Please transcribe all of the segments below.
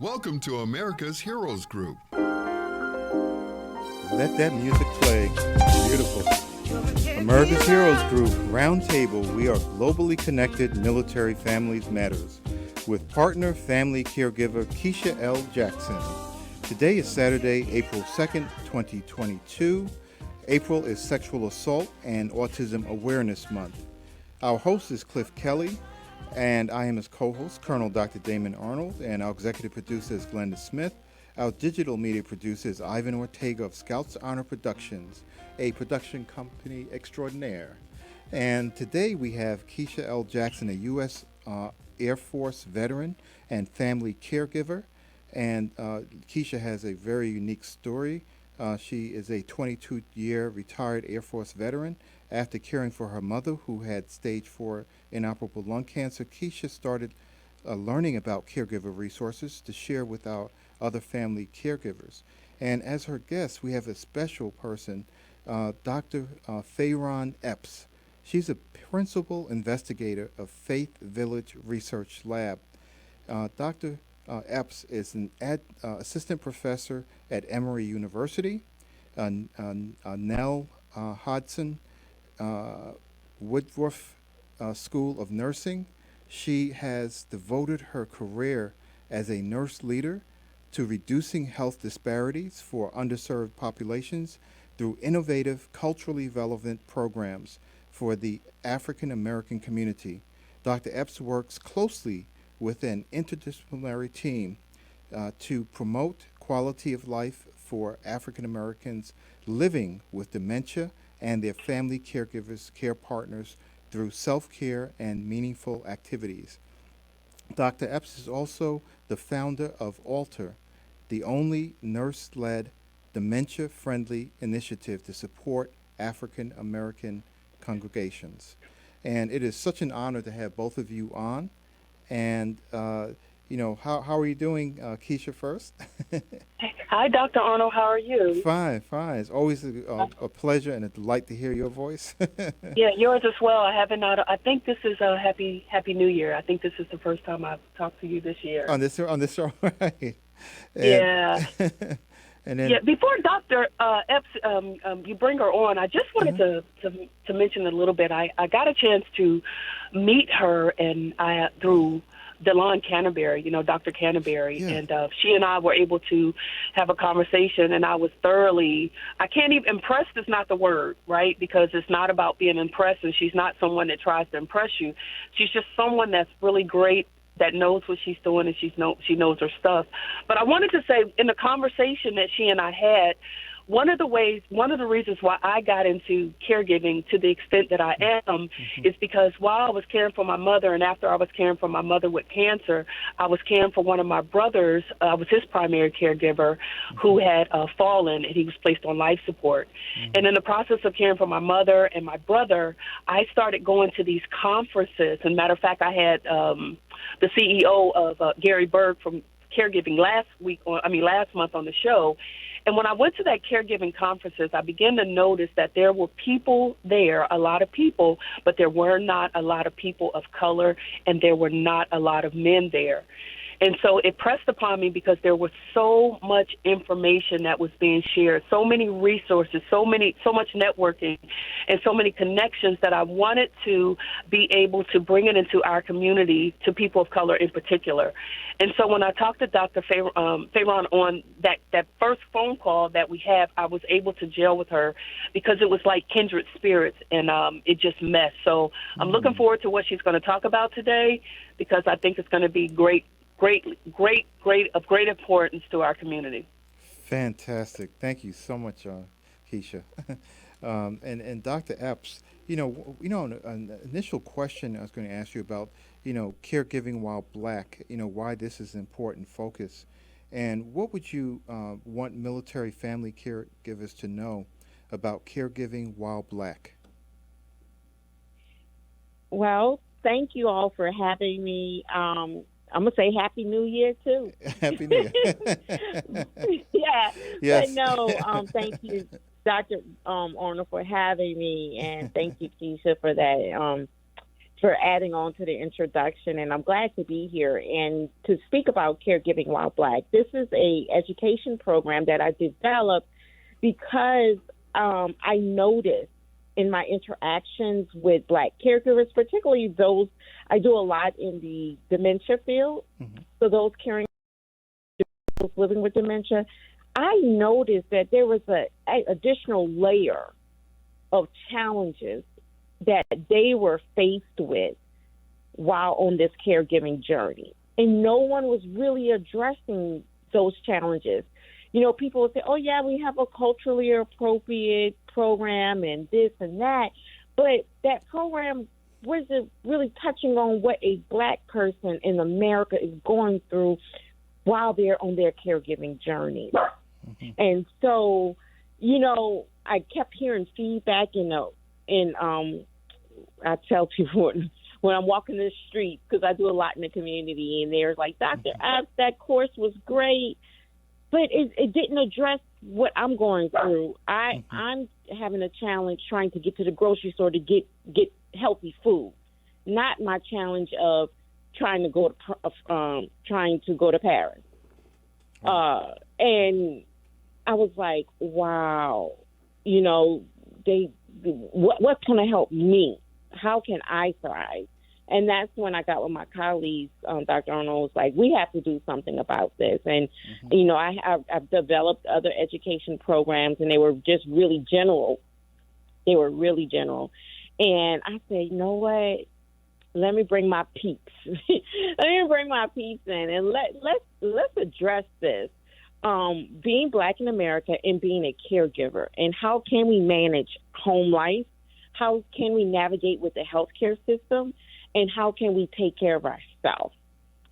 Welcome to America's Heroes Group. Let that music play. Beautiful. America's Heroes Group, Roundtable. We are globally connected. Military Families Matters. With partner family caregiver Keisha L. Jackson. Today is Saturday, April 2nd, 2022. April is Sexual Assault and Autism Awareness Month. Our host is Kelley, and I am his co-host, Colonel Dr. Damon Arnold, and our executive producer is Glenda Smith. Our digital media producer is Ivan Ortega of Scouts Honor Productions, a production company extraordinaire. And today we have Keisha L. Jackson, a U.S. Air Force veteran and family caregiver. And Keisha has a very unique story. She is a 22-year retired Air Force veteran. After caring for her mother, who had stage 4 inoperable lung cancer, Keisha started learning about caregiver resources to share with our other family caregivers. And as her guest, we have a special person, Dr. Fayron Epps. She's a principal investigator of Faith Village Research Lab. Dr. Epps is an assistant professor at Emory University. Nell Hodson Woodruff School of Nursing. She has devoted her career as a nurse leader to reducing health disparities for underserved populations through innovative, culturally relevant programs for the African American community. Dr. Epps works closely with an interdisciplinary team to promote quality of life for African Americans living with dementia and their family caregivers, care partners through self-care and meaningful activities. Dr. Epps is also the founder of Alter, the only nurse-led dementia-friendly initiative to support African American congregations. And it is such an honor to have both of you on. And, how are you doing, Keisha, first? Hi, Dr. Arnold. How are you? Fine. It's always a pleasure and a delight to hear your voice. Yeah, yours as well. I think this is a happy New Year. I think this is the first time I've talked to you this year. On this show, right? Yeah. And then, yeah. Before Dr. Epps, you bring her on, I just wanted to mention a little bit. I got a chance to meet her and through Delon Canterbury, Dr. Canterbury, yeah. and she and I were able to have a conversation, and I was I can't even, impressed is not the word, right? Because it's not about being impressed, and she's not someone that tries to impress you. She's just someone that's really great, that knows what she's doing, and she knows her stuff. But I wanted to say, in the conversation that she and I had, one of the reasons why I got into caregiving to the extent that I am is because while I was caring for my mother, and after I was caring for my mother with cancer, I was caring for one of my brothers. I was his primary caregiver who had fallen, and he was placed on life support. And in the process of caring for my mother and my brother, I started going to these conferences. And matter of fact, I had the CEO of Gary Berg from Caregiving last month on the show. And when I went to that caregiving conferences, I began to notice that there were people there, a lot of people, but there were not a lot of people of color, and there were not a lot of men there. And so it pressed upon me because there was so much information that was being shared, so many resources, so much networking, and so many connections that I wanted to be able to bring it into our community, to people of color in particular. And so when I talked to Dr. Fayron on that first phone call that we had, I was able to gel with her because it was like kindred spirits, and it just meshed. So I'm looking forward to what she's going to talk about today, because I think it's going to be great, of great importance to our community. Fantastic. Thank you so much, Keisha. And Dr. Epps, an initial question I was going to ask you about, caregiving while Black, why this is an important focus. And what would you want military family caregivers to know about caregiving while Black? Well, thank you all for having me. I'm going to say Happy New Year, too. Happy New Year. Yeah. Yes. But no, thank you, Dr. Arnold, for having me, and thank you, Keisha, for that for adding on to the introduction, and I'm glad to be here and to speak about Caregiving While Black. This is a education program that I developed because I noticed in my interactions with Black caregivers, particularly those, I do a lot in the dementia field, so those caring for those living with dementia, I noticed that there was an additional layer of challenges that they were faced with while on this caregiving journey. And no one was really addressing those challenges. You know, people would say, oh, yeah, we have a culturally appropriate program and this and that. But that program wasn't really touching on what a Black person in America is going through while they're on their caregiving journey. And so, you know, I kept hearing feedback, I tell people when I'm walking the streets, because I do a lot in the community, and they're like, Dr. Epps, that course was great, but it didn't address what I'm going through. I'm having a challenge trying to get to the grocery store to get healthy food, not my challenge of trying to go to Paris. And I was like, wow, you know, what's going to help me? How can I thrive? And that's when I got with my colleagues. Dr. Arnold was like, we have to do something about this. And, you know, I've developed other education programs, and they were just really general. They were really general. And I said, you know what? Let me bring my peeps. Let me bring my peeps in, and let's address this. Being Black in America and being a caregiver, and how can we manage home life? How can we navigate with the healthcare system? And how can we take care of ourselves?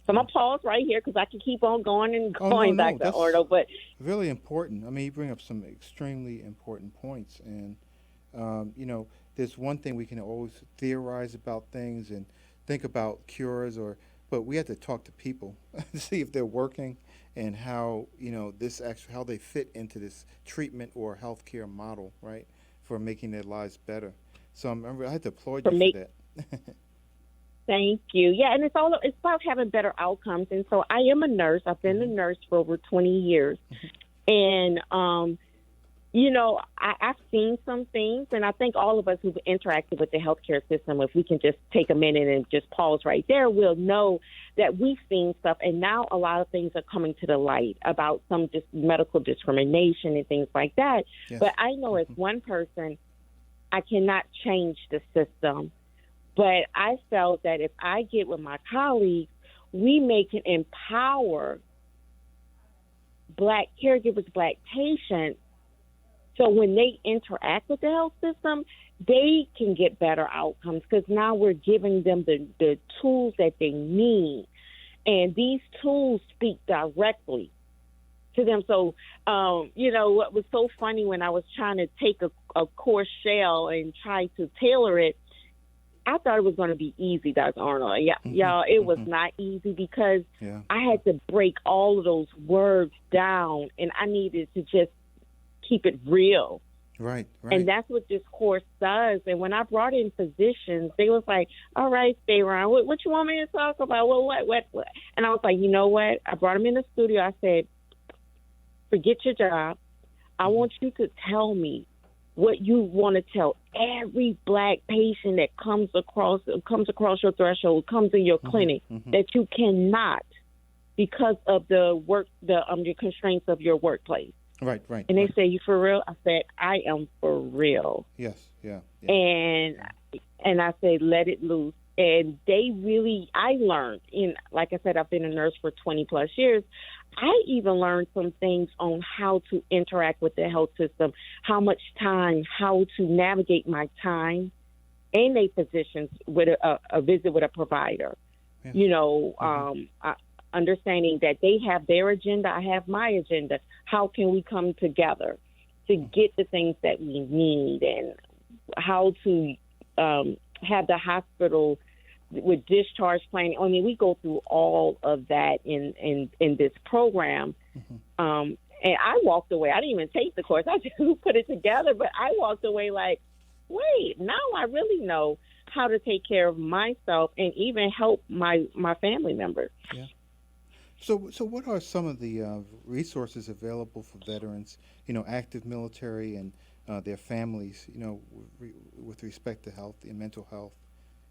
So I'm going to pause right here because I can keep on going and going, Dr. Arnold. But really important. I mean, you bring up some extremely important points. And, you know, there's one thing we can always theorize about things and think about cures, but we have to talk to people to see if they're working and how, you know, how they fit into this treatment or healthcare model, right, for making their lives better. So I had to applaud you for that. Thank you. Yeah, and it's about having better outcomes. And so I am a nurse. I've been a nurse for over 20 years. And, you know, I've seen some things, and I think all of us who've interacted with the healthcare system, if we can just take a minute and just pause right there, we'll know that we've seen stuff. And now a lot of things are coming to the light about some medical discrimination and things like that. Yes. But I know as one person, I cannot change the system. But I felt that if I get with my colleagues, we can empower Black caregivers, Black patients, so when they interact with the health system, they can get better outcomes because now we're giving them the tools that they need. And these tools speak directly to them. So, you know, what was so funny when I was trying to take a course shell and try to tailor it, I thought it was going to be easy, Dr. Arnold. Yeah, y'all, it was not easy because I had to break all of those words down, and I needed to just keep it real. Right. And that's what this course does. And when I brought in physicians, they was like, all right, Fayron, what you want me to talk about? Well, what? And I was like, you know what? I brought them in the studio. I said, forget your job. I want you to tell me what you want to tell every Black patient that comes across your threshold, comes in your clinic, that you cannot because of the constraints of your workplace. Right. And they say, you for real? I said, I am for real. Yes, yeah. And I said, let it loose. And I learned, like I said, I've been a nurse for 20 plus years. I even learned some things on how to interact with the health system, how much time, how to navigate my time and a physician's with a visit with a provider. Yeah. You know, understanding that they have their agenda, I have my agenda. How can we come together to get the things that we need, and how to have the hospital with discharge planning? I mean, we go through all of that in this program. And I walked away. I didn't even take the course. I just put it together, but I walked away like, wait, now I really know how to take care of myself and even help my family members. Yeah. So what are some of the resources available for veterans, active military and their families, with respect to health and mental health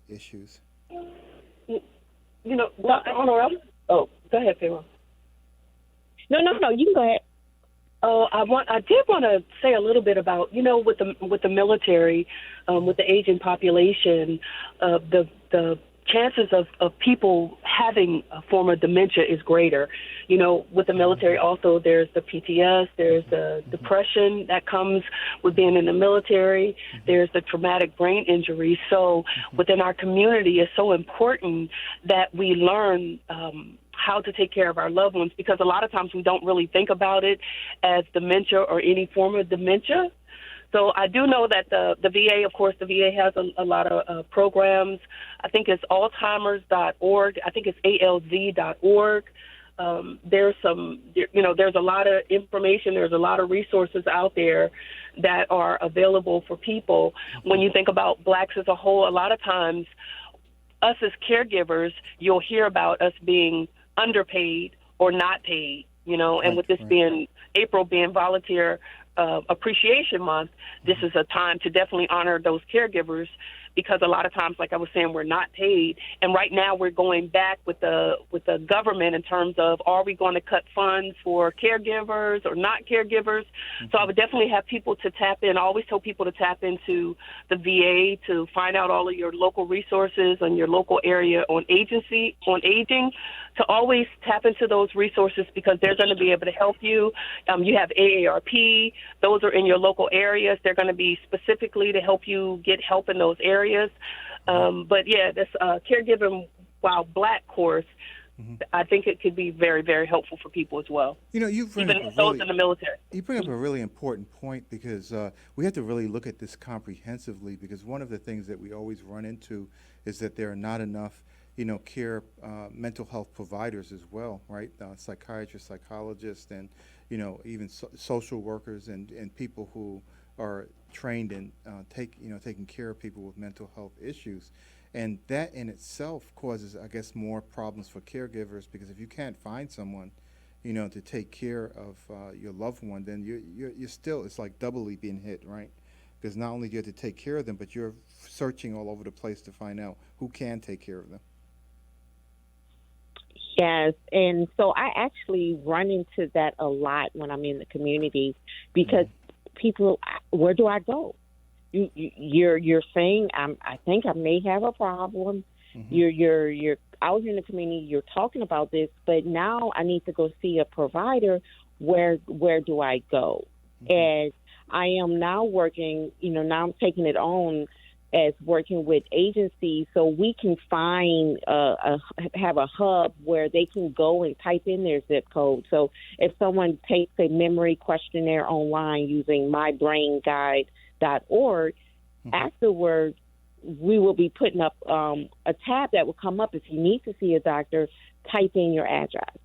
issues? Dr. Arnold, go ahead, Fayron. No, you can go ahead. Oh, I did want to say a little bit about, with the military, with the aging population, the chances of people having a form of dementia is greater. With the military also, there's the PTS, there's the depression that comes with being in the military, there's the traumatic brain injury. So within our community, it's so important that we learn how to take care of our loved ones, because a lot of times we don't really think about it as dementia or any form of dementia. So I do know that the VA, of course, the VA has a lot of programs. I think it's Alzheimer's.org. I think it's ALZ.org. There's there's a lot of information. There's a lot of resources out there that are available for people. When you think about blacks as a whole, a lot of times us as caregivers, you'll hear about us being underpaid or not paid, and with this being April being Volunteer Appreciation Month, this is a time to definitely honor those caregivers, because a lot of times, like I was saying, we're not paid. And right now we're going back with the government in terms of, are we going to cut funds for caregivers or not caregivers? So I would definitely have people to tap in. I always tell people to tap into the VA to find out all of your local resources and your local area on aging, to always tap into those resources, because they're going to be able to help you. You have AARP. Those are in your local areas. They're going to be specifically to help you get help in those areas. But yeah, this Caregiving While Black course, I think it could be very, very helpful for people as well. Even those in the military. You bring up a really important point, because we have to really look at this comprehensively, because one of the things that we always run into is that there are not enough care mental health providers as well, right? Psychiatrists, psychologists, and even social workers and people who are trained in taking care of people with mental health issues. And that in itself causes, I guess, more problems for caregivers, because if you can't find someone, to take care of your loved one, then you're still, it's like doubly being hit, right? Because not only do you have to take care of them, but you're searching all over the place to find out who can take care of them. Yes, and so I actually run into that a lot when I'm in the community, because people, where do I go? You're saying I think I may have a problem. You're out in the community. You're talking about this, but now I need to go see a provider. Where do I go? And I am now working. Now I'm taking it on as working with agencies, so we can find have a hub where they can go and type in their zip code. So if someone takes a memory questionnaire online using mybrainguide.org, afterwards we will be putting up a tab that will come up. If you need to see a doctor, type in your address.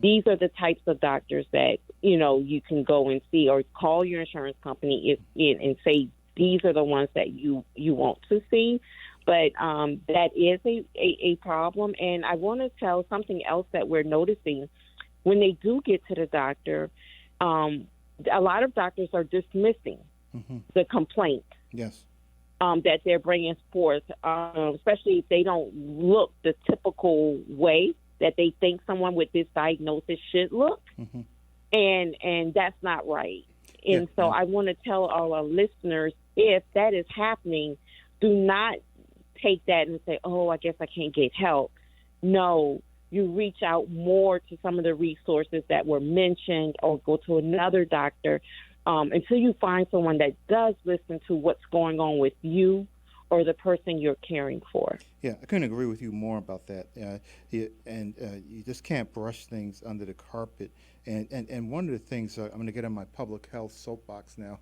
These are the types of doctors that you can go and see, or call your insurance company and say, these are the ones that you want to see. But that is a problem. And I want to tell something else that we're noticing. When they do get to the doctor, a lot of doctors are dismissing the complaint that they're bringing forth, especially if they don't look the typical way that they think someone with this diagnosis should look. And that's not right. And so I want to tell all our listeners, if that is happening, do not take that and say, oh, I guess I can't get help. No, you reach out more to some of the resources that were mentioned, or go to another doctor until you find someone that does listen to what's going on with you or the person you're caring for. Yeah, I couldn't agree with you more about that. You just can't brush things under the carpet. And one of the things, I'm going to get on my public health soapbox now,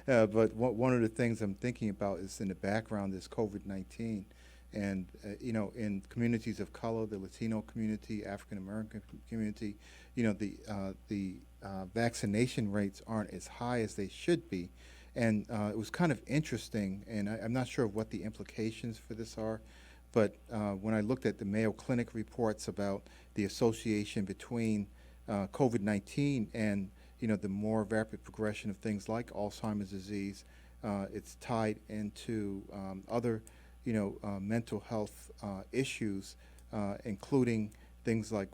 but one of the things I'm thinking about is in the background is COVID-19. And, in communities of color, the Latino community, African-American community, the vaccination rates aren't as high as they should be. And it was kind of interesting, and I'm not sure what the implications for this are, but when I looked at the Mayo Clinic reports about the association between COVID-19 and the more rapid progression of things like Alzheimer's disease, it's tied into other mental health issues, including things like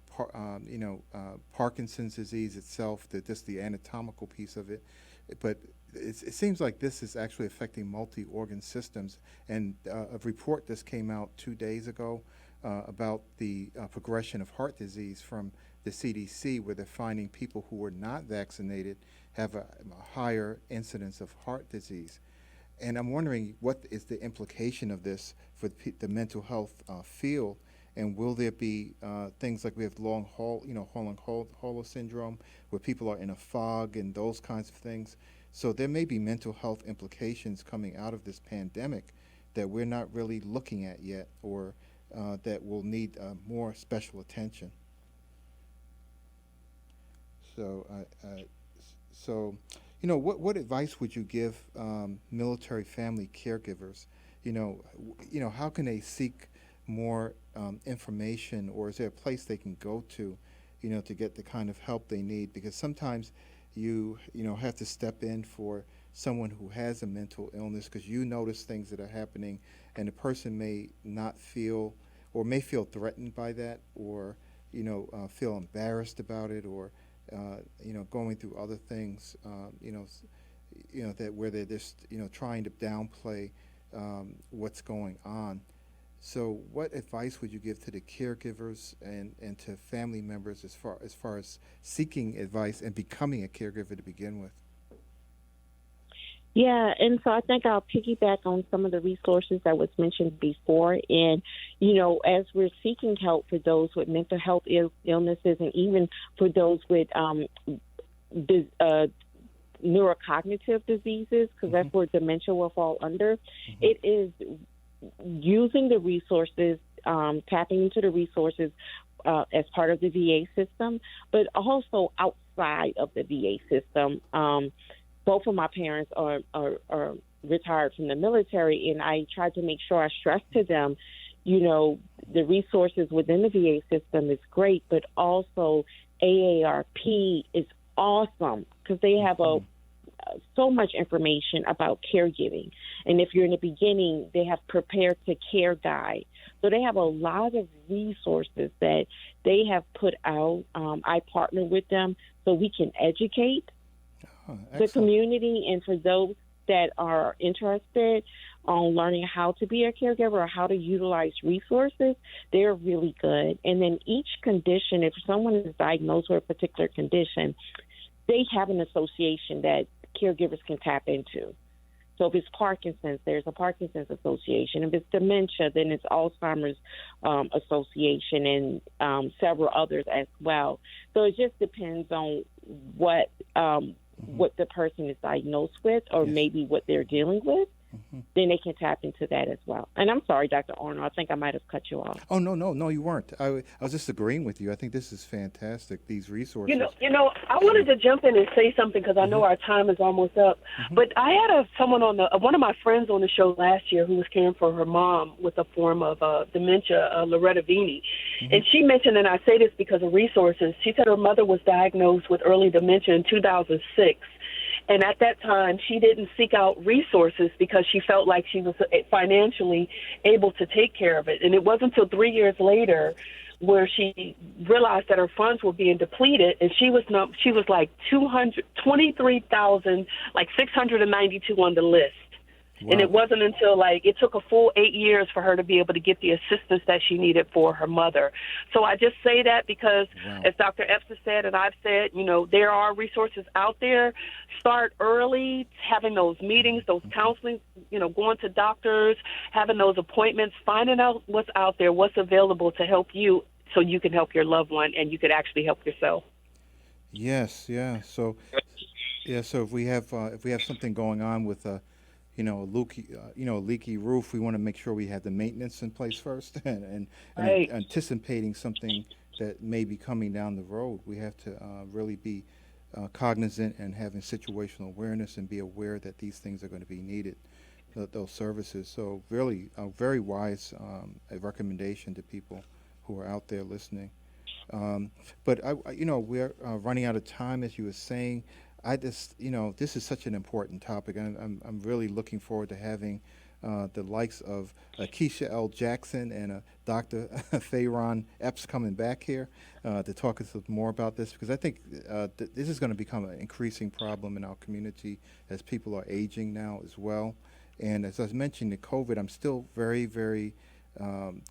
Parkinson's disease itself, just the anatomical piece of it. But it seems like this is actually affecting multi-organ systems. And a report just came out 2 days ago about the progression of heart disease from the CDC, where they're finding people who were not vaccinated have a higher incidence of heart disease. And I'm wondering, what is the implication of this for the mental health field? And will there be things like we have long hauler syndrome, where people are in a fog and those kinds of things? So there may be mental health implications coming out of this pandemic that we're not really looking at yet, or that will need more special attention. So, what advice would you give military family caregivers? How can they seek more information, or is there a place they can go to get the kind of help they need? Because sometimes you have to step in for someone who has a mental illness, because you notice things that are happening, and the person may not feel, or may feel threatened by that, or feel embarrassed about it, or going through other things, that where they're just trying to downplay what's going on. So, what advice would you give to the caregivers and to family members as far as seeking advice and becoming a caregiver to begin with? Yeah, and so I think I'll piggyback on some of the resources that was mentioned before. And, as we're seeking help for those with mental health illnesses, and even for those with neurocognitive diseases, because that's where dementia will fall under, it is using the resources, tapping into the resources as part of the VA system, but also outside of the VA system. Both of my parents are retired from the military, and I tried to make sure I stressed to them, the resources within the VA system is great, but also AARP is awesome, because they have so much information about caregiving. And if you're in the beginning, they have Prepared to Care guide. So they have a lot of resources that they have put out. I partner with them so we can educate the community, and for those that are interested on learning how to be a caregiver or how to utilize resources, they're really good. And then each condition, if someone is diagnosed with a particular condition, they have an association that caregivers can tap into. So if it's Parkinson's, there's a Parkinson's association. If it's dementia, then it's Alzheimer's association, and several others as well. So it just depends on what the person is diagnosed with, or maybe what they're dealing with. Then they can tap into that as well. And I'm sorry, Dr. Arnold, I think I might have cut you off. Oh, no, you weren't. I was just agreeing with you. I think this is fantastic, these resources. I wanted to jump in and say something, because I know our time is almost up. But I had someone one of my friends on the show last year who was caring for her mom with a form of dementia, Loretta Vini. And she mentioned, and I say this because of resources, she said her mother was diagnosed with early dementia in 2006. And at that time, she didn't seek out resources because she felt like she was financially able to take care of it. And it wasn't until 3 years later where she realized that her funds were being depleted, and she was like 23,000, like 692 on the list. Wow. And it wasn't until it took a full 8 years for her to be able to get the assistance that she needed for her mother. So I just say that because, as Dr. Epps has said, and I've said, there are resources out there. Start early, having those meetings, those counseling, going to doctors, having those appointments, finding out what's out there, what's available to help you, so you can help your loved one and you could actually help yourself. Yes, yeah. So if we have something going on with a leaky roof, we want to make sure we have the maintenance in place first, and anticipating something that may be coming down the road. We have to really be cognizant and having situational awareness and be aware that these things are going to be needed, those services. So really, a very wise a recommendation to people who are out there listening. But we're running out of time, as you were saying. I just, this is such an important topic, and I'm really looking forward to having the likes of Keisha L. Jackson and Dr. Fayron Epps coming back here to talk us more about this, because I think this is going to become an increasing problem in our community as people are aging now as well. And as I was mentioning, the COVID, I'm still very, very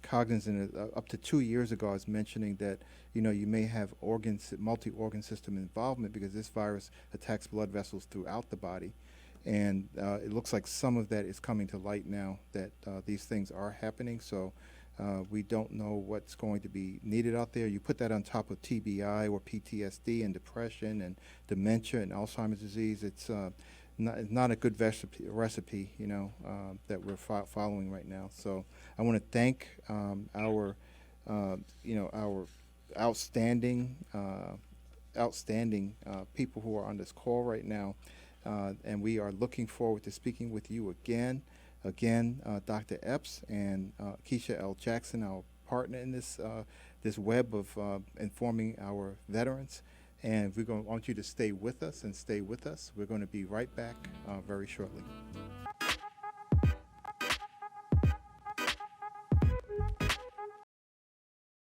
cognizant. Up to 2 years ago, I was mentioning that you may have multi-organ system involvement because this virus attacks blood vessels throughout the body, and it looks like some of that is coming to light now that these things are happening. So we don't know what's going to be needed out there. You put that on top of TBI or PTSD and depression and dementia and Alzheimer's disease. It's not a good recipe, that we're following right now. So I want to thank our outstanding people who are on this call right now, and we are looking forward to speaking with you again. Dr. Epps and Keisha L. Jackson, our partner in this web of informing our veterans. And want you to stay with us and stay with us. We're going to be right back very shortly.